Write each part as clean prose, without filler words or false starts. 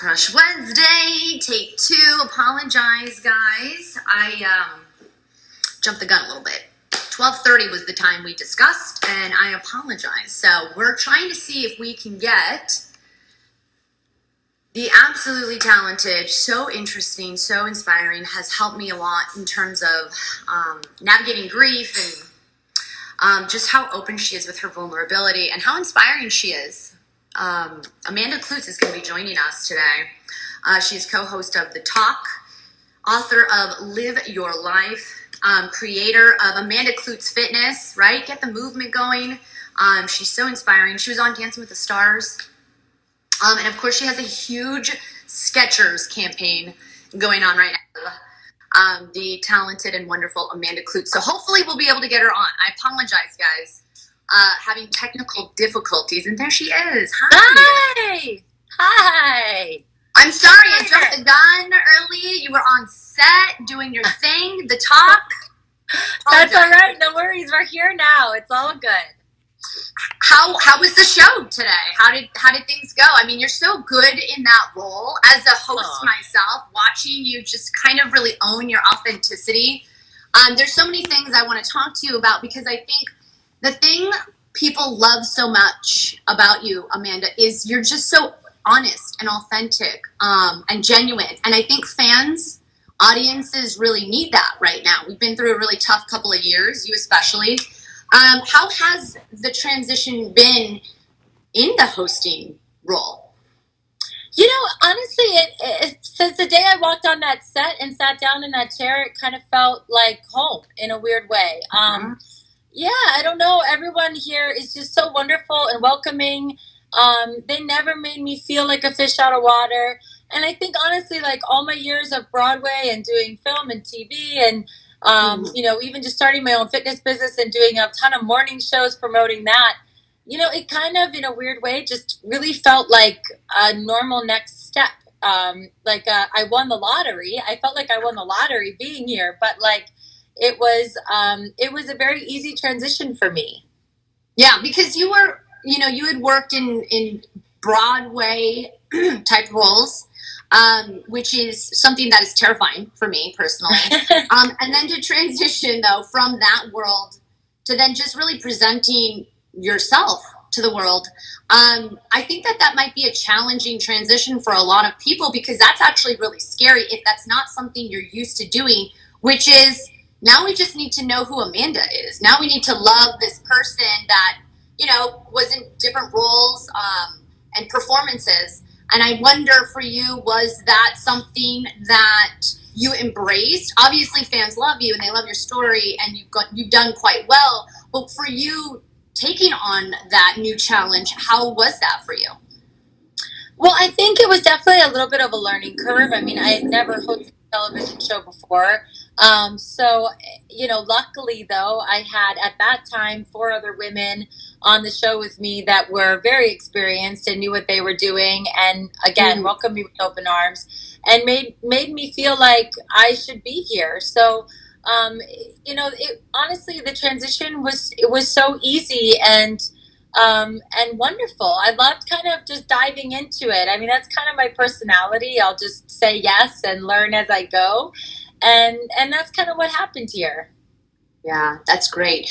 Crush Wednesday, take two. Apologize, guys. I jumped the gun a little bit. 12:30 was the time we discussed, and I apologize. So we're trying to see if we can get the absolutely talented, so interesting, so inspiring, has helped me a lot in terms of navigating grief and just how open she is with her vulnerability and how inspiring she is. Amanda Kloots is going to be joining us today. She's co-host of The Talk, author of Live Your Life, creator of Amanda Kloots Fitness, right? Get the movement going. She's so inspiring. She was on Dancing with the Stars. And of course, she has a huge Skechers campaign going on right now. The talented and wonderful Amanda Kloots. So hopefully we'll be able to get her on. I apologize, guys. Having technical difficulties, and there she is. Hi. Hi. I'm sorry, I jumped the gun early. You were on set doing your thing, The Talk. That's all right. No worries. We're here now. It's all good. How was the show today? How did things go? I mean, you're so good in that role as a host myself, watching you just kind of really own your authenticity. There's so many things I want to talk to you about because I think the thing people love so much about you, Amanda, is you're just so honest and authentic and genuine. And I think audiences really need that right now. We've been through a really tough couple of years, you especially. How has the transition been in the hosting role? You know, honestly, it since the day I walked on that set and sat down in that chair, it kind of felt like home in a weird way. Yeah, I don't know. Everyone here is just so wonderful and welcoming. They never made me feel like a fish out of water. And I think, honestly, like all my years of Broadway and doing film and TV and you know, even just starting my own fitness business and doing a ton of morning shows promoting that, you know, it kind of, in a weird way, just really felt like a normal next step. I won the lottery. I felt like I won the lottery being here, but like it was a very easy transition for me. Yeah, because you had worked in Broadway type roles. Which is something that is terrifying for me personally. And then to transition, though, from that world to then just really presenting yourself to the world, I think that might be a challenging transition for a lot of people because that's actually really scary if that's not something you're used to doing, which is now we just need to know who Amanda is. Now we need to love this person that, you know, was in different roles and performances. And I wonder for you, was that something that you embraced? Obviously, fans love you and they love your story, and you've done quite well. But for you, taking on that new challenge, how was that for you? Well, I think it was definitely a little bit of a learning curve. I mean, I had never hosted a television show before. So, you know, luckily, though, I had at that time 4 other women on the show with me that were very experienced and knew what they were doing. And again, welcomed me with open arms and made me feel like I should be here. So, you know, honestly, the transition was so easy and wonderful. I loved kind of just diving into it. I mean, that's kind of my personality. I'll just say yes and learn as I go. And that's kind of what happened here. Yeah, that's great.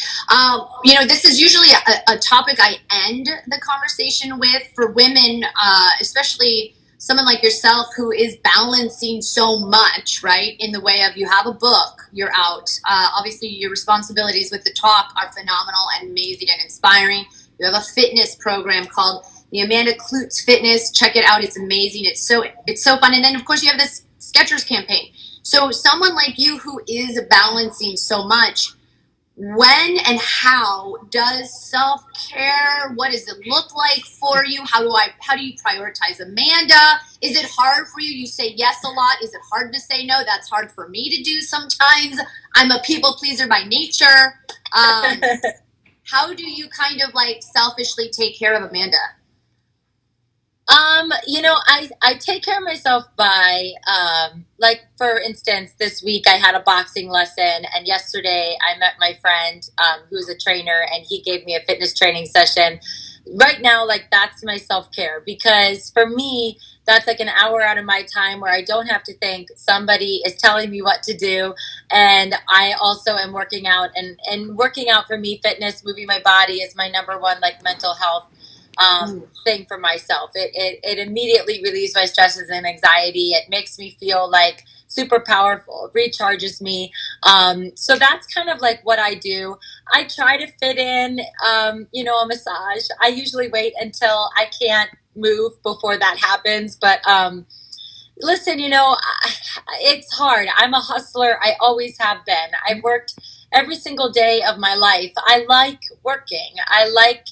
You know, this is usually a topic I end the conversation with for women, especially someone like yourself who is balancing so much, right? In the way of you have a book, you're out. Obviously, your responsibilities with The Talk are phenomenal and amazing and inspiring. You have a fitness program called the Amanda Kloots Fitness. Check it out. It's amazing. It's so fun. And then, of course, you have this Skechers campaign. So someone like you who is balancing so much, when and how does self-care, what does it look like for you? How do you prioritize Amanda? Is it hard for you? You say yes a lot. Is it hard to say no? That's hard for me to do sometimes. I'm a people pleaser by nature. How do you kind of like selfishly take care of Amanda? You know, I take care of myself by, like, for instance, this week I had a boxing lesson, and yesterday I met my friend, who's a trainer, and he gave me a fitness training session. Right now, like, that's my self-care, because for me, that's like an hour out of my time where I don't have to think. Somebody is telling me what to do. And I also am working out, and working out for me, fitness, moving my body is my number one, like, mental health thing for myself. It immediately relieves my stresses and anxiety. It makes me feel like super powerful, recharges me. So that's kind of like what I do. I try to fit in, a massage. I usually wait until I can't move before that happens. But listen, it's hard. I'm a hustler. I always have been. I've worked every single day of my life. I like working. I like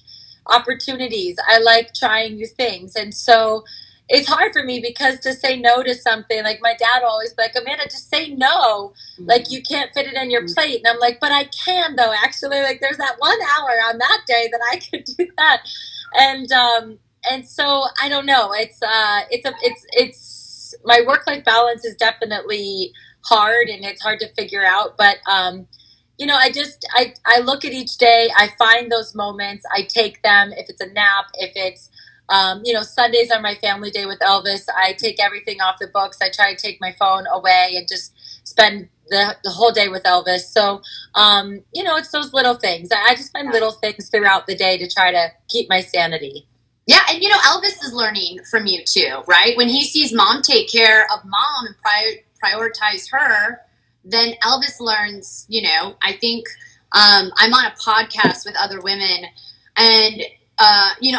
opportunities. I like trying new things. And so it's hard for me, because to say no to something, like, my dad always be like, Amanda, just say no. Like, you can't fit it in your plate. And I'm like, but I can, though, actually. Like, there's that 1 hour on that day that I could do that. And so I don't know. It's my work-life balance is definitely hard, and it's hard to figure out. But I look at each day, I find those moments, I take them. If it's a nap, if it's Sundays are my family day with Elvis, I take everything off the books. I try to take my phone away and just spend the whole day with Elvis. So it's those little things. I just find little things throughout the day to try to keep my sanity. Yeah, and Elvis is learning from you too, right? When he sees mom take care of mom and prioritize her, then Elvis learns, I think I'm on a podcast with other women, and,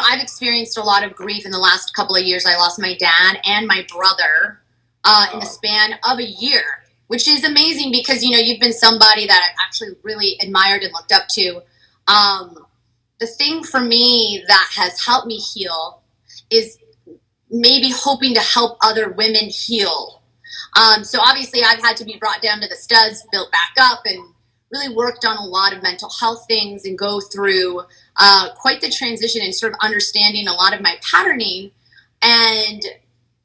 I've experienced a lot of grief in the last couple of years. I lost my dad and my brother in the span of a year, which is amazing because, you've been somebody that I've actually really admired and looked up to. The thing for me that has helped me heal is maybe hoping to help other women heal. So obviously I've had to be brought down to the studs, built back up, and really worked on a lot of mental health things and go through quite the transition and sort of understanding a lot of my patterning. And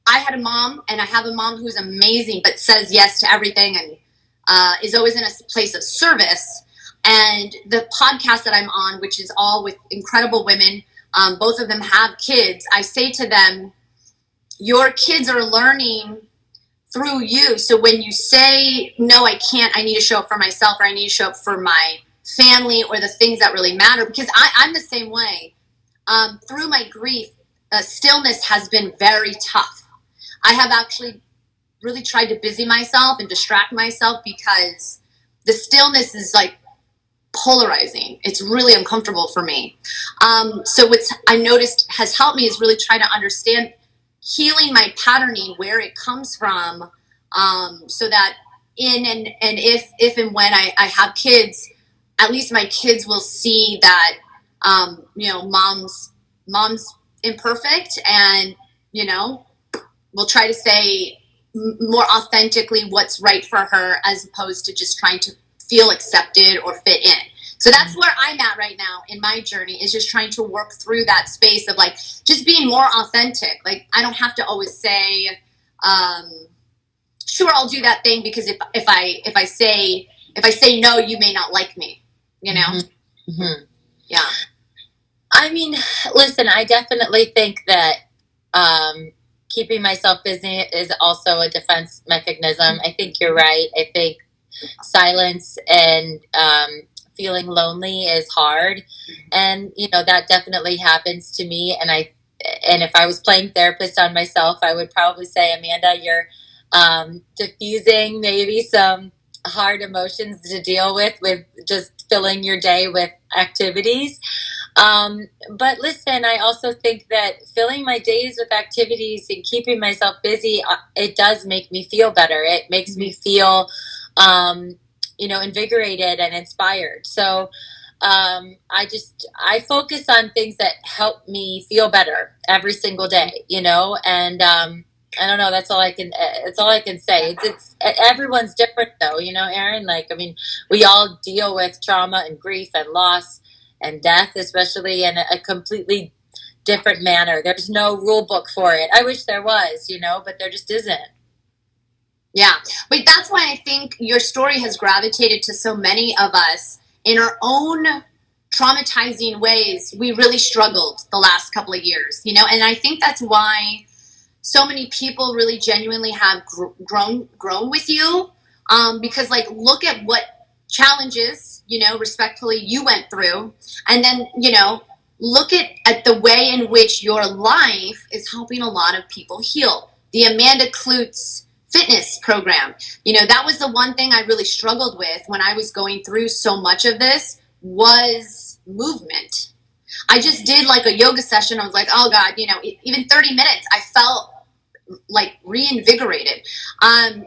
I had a mom, and I have a mom who's amazing, but says yes to everything and is always in a place of service. And the podcast that I'm on, which is all with incredible women, both of them have kids. I say to them, your kids are learning through you. So when you say, no, I can't, I need to show up for myself, or I need to show up for my family, or the things that really matter, because I'm the same way. Through my grief, stillness has been very tough. I have actually really tried to busy myself and distract myself, because the stillness is like polarizing. It's really uncomfortable for me. So what I noticed has helped me is really try to understand healing my patterning, where it comes from, so that if and when I have kids, at least my kids will see that mom's imperfect, and we'll try to say more authentically what's right for her, as opposed to just trying to feel accepted or fit in. So that's where I'm at right now in my journey, is just trying to work through that space of like just being more authentic. Like, I don't have to always say, sure, I'll do that thing, because if I say no, you may not like me, Mm-hmm. Yeah. I mean, listen, I definitely think that keeping myself busy is also a defense mechanism. I think you're right. I think silence and feeling lonely is hard, and that definitely happens to me. And if I was playing therapist on myself, I would probably say, Amanda, you're diffusing maybe some hard emotions to deal with just filling your day with activities. But listen, I also think that filling my days with activities and keeping myself busy, it does make me feel better. It makes me feel invigorated and inspired. So I focus on things that help me feel better every single day, and I don't know, that's all I can say. It's everyone's different though, Erin, like, I mean, we all deal with trauma and grief and loss and death, especially in a completely different manner. There's no rule book for it. I wish there was, but there just isn't. Yeah, but that's why I think your story has gravitated to so many of us in our own traumatizing ways. We really struggled the last couple of years, and I think that's why so many people really genuinely have grown with you, because like look at what challenges, respectfully, you went through, and then look at the way in which your life is helping a lot of people heal. The Amanda Kloots fitness program, that was the one thing I really struggled with when I was going through so much of this, was movement. I just did like a yoga session. I was like, oh God, even 30 minutes, I felt like reinvigorated.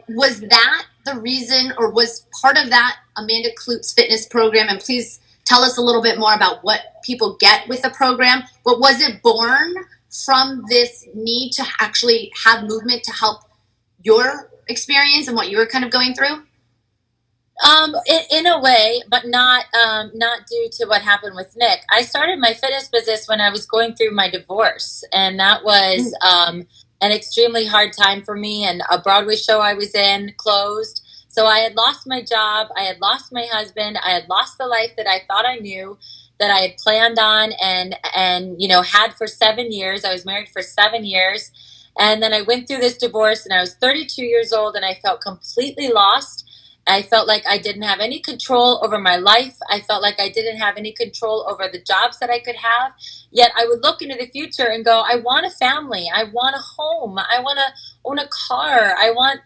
Was that the reason, or was part of that Amanda Kloots fitness program? And please tell us a little bit more about what people get with the program. But was it born from this need to actually have movement to help your experience and what you were kind of going through? In a way, but not due to what happened with Nick. I started my fitness business when I was going through my divorce, and that was an extremely hard time for me. And a Broadway show I was in closed, so I had lost my job, I had lost my husband, I had lost the life that I thought I knew, that I had planned on, and had for 7 years. I was married for 7 years, and then I went through this divorce, and I was 32 years old, and I felt completely lost. I felt like I didn't have any control over my life. I felt like I didn't have any control over the jobs that I could have. Yet I would look into the future and go, I want a family. I want a home. I want to own a car. I want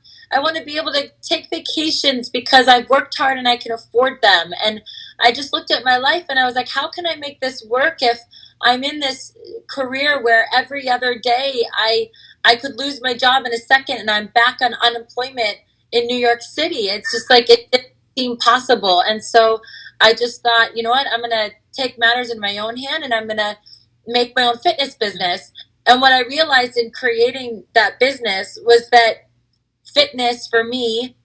to be able to take vacations because I've worked hard and I can afford them. And I just looked at my life and I was like, how can I make this work if I'm in this career where every other day I could lose my job in a second and I'm back on unemployment in New York City? It's just like it didn't seem possible. And so I just thought, you know what, I'm going to take matters in my own hand and I'm going to make my own fitness business. And what I realized in creating that business was that fitness for me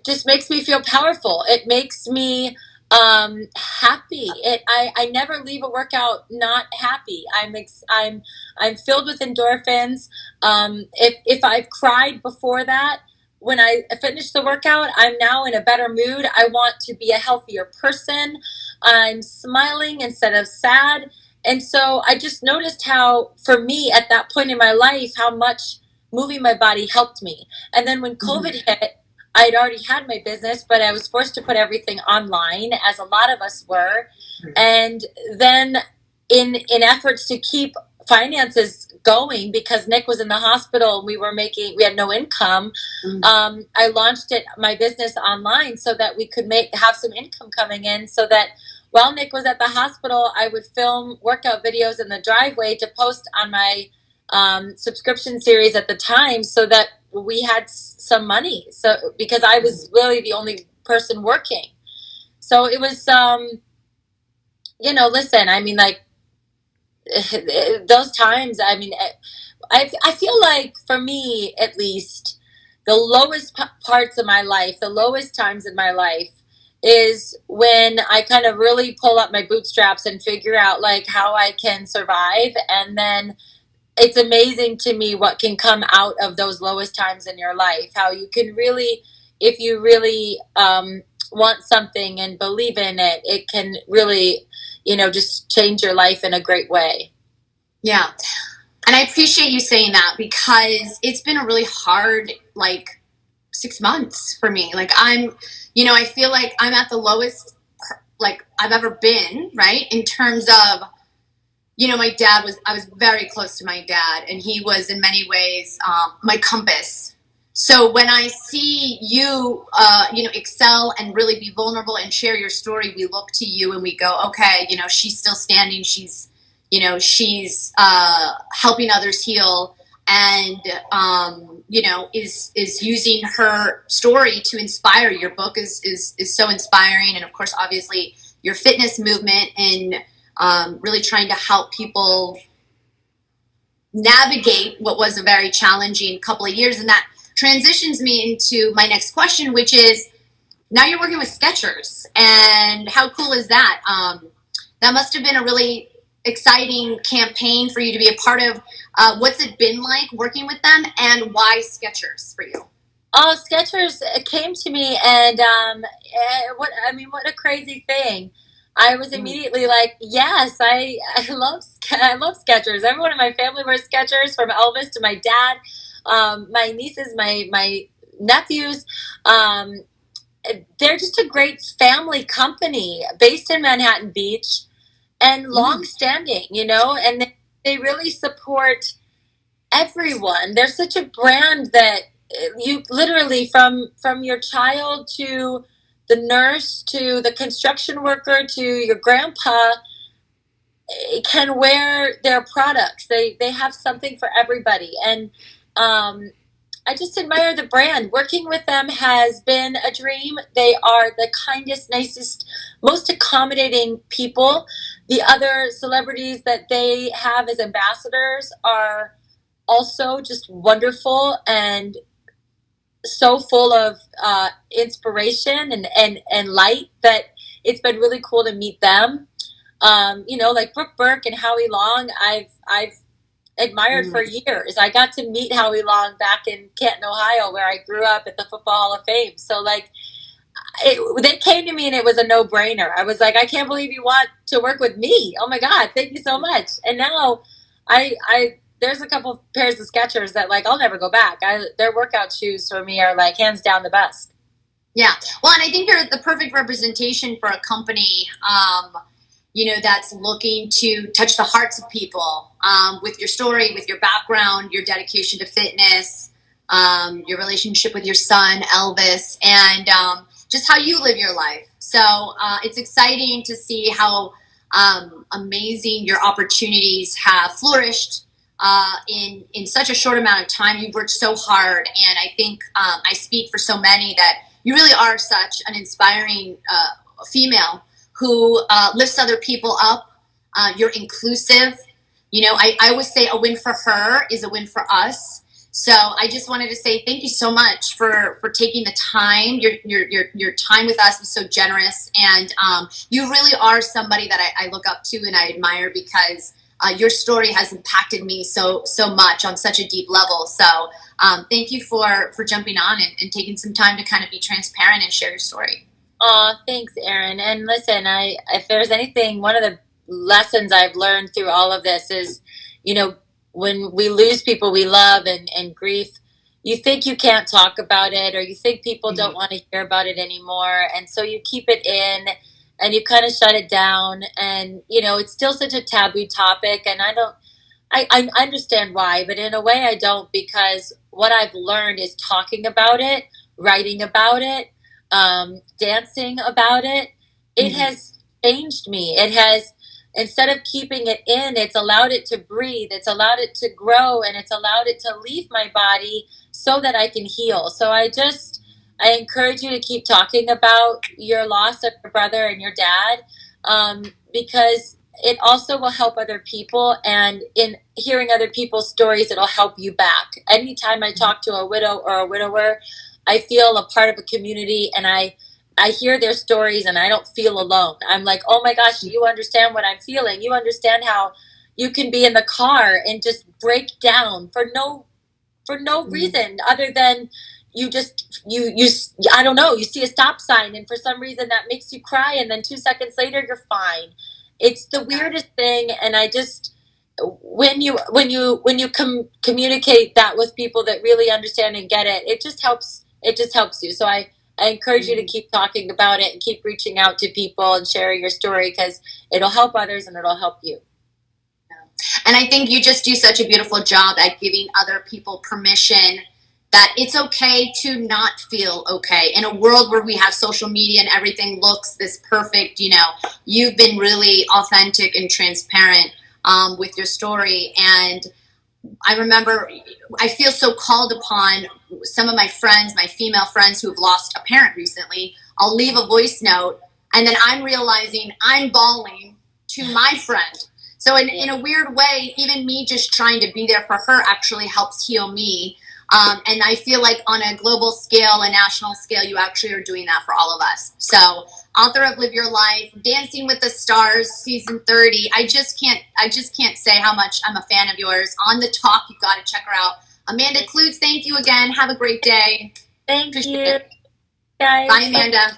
just makes me feel powerful. It makes me happy. I never leave a workout not happy. I'm filled with endorphins. If I've cried before that, when I finish the workout, I'm now in a better mood. I want to be a healthier person. I'm smiling instead of sad. And so I just noticed how, for me at that point in my life, how much moving my body helped me. And then when COVID hit, I had already had my business, but I was forced to put everything online, as a lot of us were. And then in efforts to keep finances going, because Nick was in the hospital, we had no income. I launched my business online so that we could have some income coming in, so that while Nick was at the hospital, I would film workout videos in the driveway to post on my subscription series at the time, so that we had some money. So because I was really the only person working, so it was listen, I mean, like, those times, I mean, I feel like, for me at least, the lowest parts of my life, the lowest times in my life, is when I kind of really pull up my bootstraps and figure out like how I can survive. And then it's amazing to me what can come out of those lowest times in your life, how you can really, if you really want something and believe in it, it can really, just change your life in a great way. Yeah. And I appreciate you saying that, because it's been a really hard, like, 6 months for me. Like, I feel like I'm at the lowest, like, I've ever been, right? In terms of, I was very close to my dad, and he was in many ways my compass. So when I see you, excel and really be vulnerable and share your story, we look to you and we go, okay, she's still standing. She's helping others heal, and, is using her story to inspire. Your book is so inspiring. And of course, obviously, your fitness movement, and really trying to help people navigate what was a very challenging couple of years. And that transitions me into my next question, which is, now you're working with Skechers, and how cool is that? That must have been a really exciting campaign for you to be a part of. What's it been like working with them, and why Skechers for you? Oh, Skechers came to me, and what a crazy thing. I was immediately like, yes, I love Skechers. Everyone in my family wears Skechers, from Elvis to my dad, my nieces, my nephews. Um, they're just a great family company based in Manhattan Beach and long standing, and they really support everyone. They're such a brand that you literally, from your child to the nurse to the construction worker to your grandpa, can wear their products. They have something for everybody, and I just admire the brand. Working with them has been a dream. They are the kindest, nicest, most accommodating people. The other celebrities that they have as ambassadors are also just wonderful and so full of inspiration and light, that it's been really cool to meet them. Like Brooke Burke and Howie Long, I've admired for years. I got to meet Howie Long back in Canton, Ohio, where I grew up, at the Football Hall of Fame. So they came to me and it was a no-brainer. I was like, I can't believe you want to work with me. Oh my God, thank you so much. And now I there's a couple of pairs of Skechers that I'll never go back. Their workout shoes for me are hands down the best. Yeah. Well, and I think you're the perfect representation for a company, that's looking to touch the hearts of people, with your story, with your background, your dedication to fitness, your relationship with your son, Elvis, and just how you live your life. So it's exciting to see how amazing your opportunities have flourished in such a short amount of time. You've worked so hard, and I think I speak for so many that you really are such an inspiring female who lifts other people up. You're inclusive. I always say a win for her is a win for us. So I just wanted to say thank you so much for taking the time. Your time with us was so generous, and you really are somebody that I look up to and I admire, because your story has impacted me so much on such a deep level. So thank you for jumping on and taking some time to kind of be transparent and share your story. Oh, thanks, Erin. And listen, if there's anything, one of the lessons I've learned through all of this is, when we lose people we love, and grief, you think you can't talk about it, or you think people don't want to hear about it anymore. And so you keep it in and you kind of shut it down. And, it's still such a taboo topic. And I understand why, but in a way I don't, because what I've learned is talking about it, writing about it, dancing about it. It has changed me. It has, instead of keeping it in, it's allowed it to breathe, it's allowed it to grow, and it's allowed it to leave my body so that I can heal. So I encourage you to keep talking about your loss of your brother and your dad, because it also will help other people, and in hearing other people's stories, it'll help you back. Anytime I talk to a widow or a widower, I feel a part of a community, and I hear their stories and I don't feel alone. I'm like, oh my gosh, you understand what I'm feeling. You understand how you can be in the car and just break down for no reason other than you I don't know, you see a stop sign and for some reason that makes you cry, and then 2 seconds later you're fine. It's the weirdest thing. And I just, when you communicate that with people that really understand and get it, it just helps you. So I encourage you to keep talking about it and keep reaching out to people and sharing your story, because it'll help others and it'll help you. And I think you just do such a beautiful job at giving other people permission that it's okay to not feel okay. In a world where we have social media and everything looks this perfect, you've been really authentic and transparent with your story. And I remember, I feel so called upon. Some of my friends, my female friends who have lost a parent recently, I'll leave a voice note and then I'm realizing I'm bawling to my friend. So in a weird way, even me just trying to be there for her actually helps heal me. And I feel like on a global scale, a national scale, you actually are doing that for all of us. So author of Live Your Life, Dancing with the Stars, season 30. I just can't say how much I'm a fan of yours. On the Talk, you've got to check her out. Amanda Kloots, thank you again. Have a great day. Thank you, guys. Bye, Amanda.